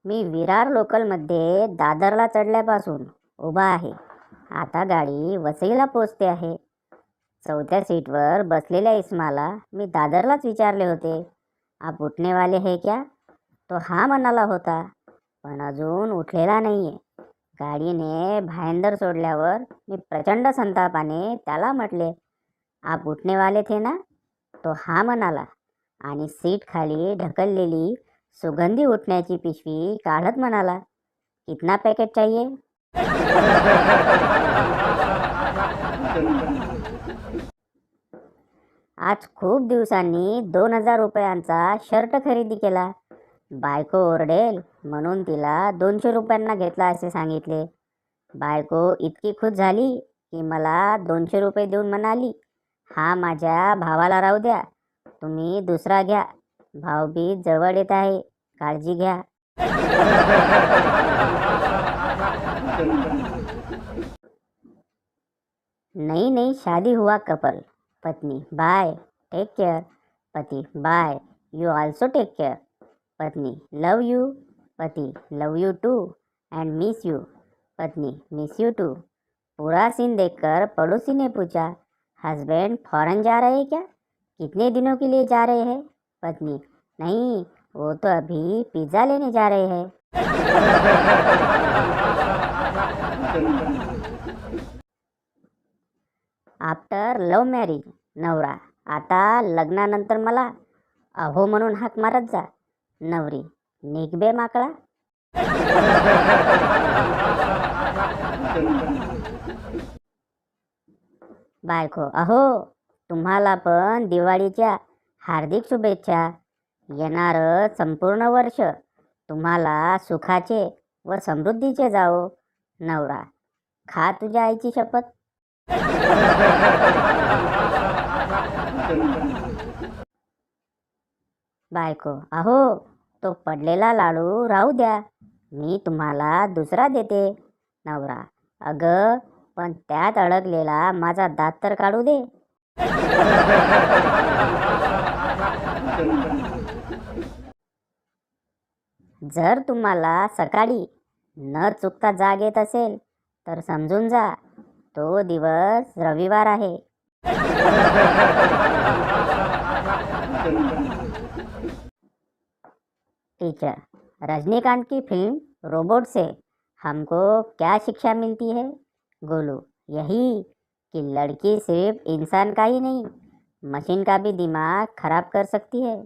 मी विरार लोकलमध्ये दादरला चढल्यापासून उभा आहे. आता गाडी वसईला पोचते आहे. चौथ्या सीटवर बसलेल्या इस्माला मी दादरलाच विचारले होते, आप उठने वाले है क्या? तो हा म्हणाला होता, पण अजून उठलेला नाहीये. गाडीने भायंदर सोडल्यावर मी प्रचंड संतापाने त्याला म्हटले, आप उठने वाले थे ना? तो हा म्हणाला आणि सीट खाली ढकललेली सुगंधी उठण्याची पिशवी काढत म्हणाला, कितना पॅकेट चाहिए? आज खूप दिवसांनी 2,000 रुपयांचा शर्ट खरेदी केला. बायको ओरडेल म्हणून तिला 200 रुपयांना घेतला असे सांगितले. बायको इतकी खुश झाली की मला 200 रुपये देऊन म्हणाली, हा माझ्या भावाला राहू द्या, तुम्ही दुसरा घ्या. भाऊबीज जवळ येत आहे, काळजी घ्या. नई नई शादी हुआ कपल. पत्नी, बाय, टेक केयर. पति, bye, you also take care. पत्नी, लव यू. पति, love you too and miss you. पत्नी, मिस यू टू. पूरा सीन देखकर पड़ोसी ने पूछा, हस्बैंड फॉरेन जा रहे हैं क्या? कितने दिनों के लिए जा रहे हैं? पत्नी, नहीं, वो तो अभी पिज़्ज़ा लेने जा रहे हैं. आफ्टर लव मॅरेज. नवरा, आता लग्नानंतर मला अहो म्हणून हाक मारत जा. नवरी, निघ बे माकडा. बायको, अहो तुम्हाला पण दिवाळीच्या हार्दिक शुभेच्छा. येणारं संपूर्ण वर्ष तुम्हाला सुखाचे व समृद्धीचे जावो. नवरा, खा तुझ्या आईची शपथ. बायको, अहो तो पडलेला लाडू राहू द्या, मी तुम्हाला दुसरा देते. नवरा, अगं पण त्यात अडकलेला माझा दात तर काढू दे. जर तुम्हाला सकाळी न चुकता जाग येत असेल तर समजून जा, तो दिवस रविवार आहे. टीचर, रजनीकांत की फिल्म रोबोट से हमको क्या शिक्षा मिलती है? गोलू, यही कि लड़की सिर्फ इंसान का ही नहीं, मशीन का भी दिमाग खराब कर सकती है.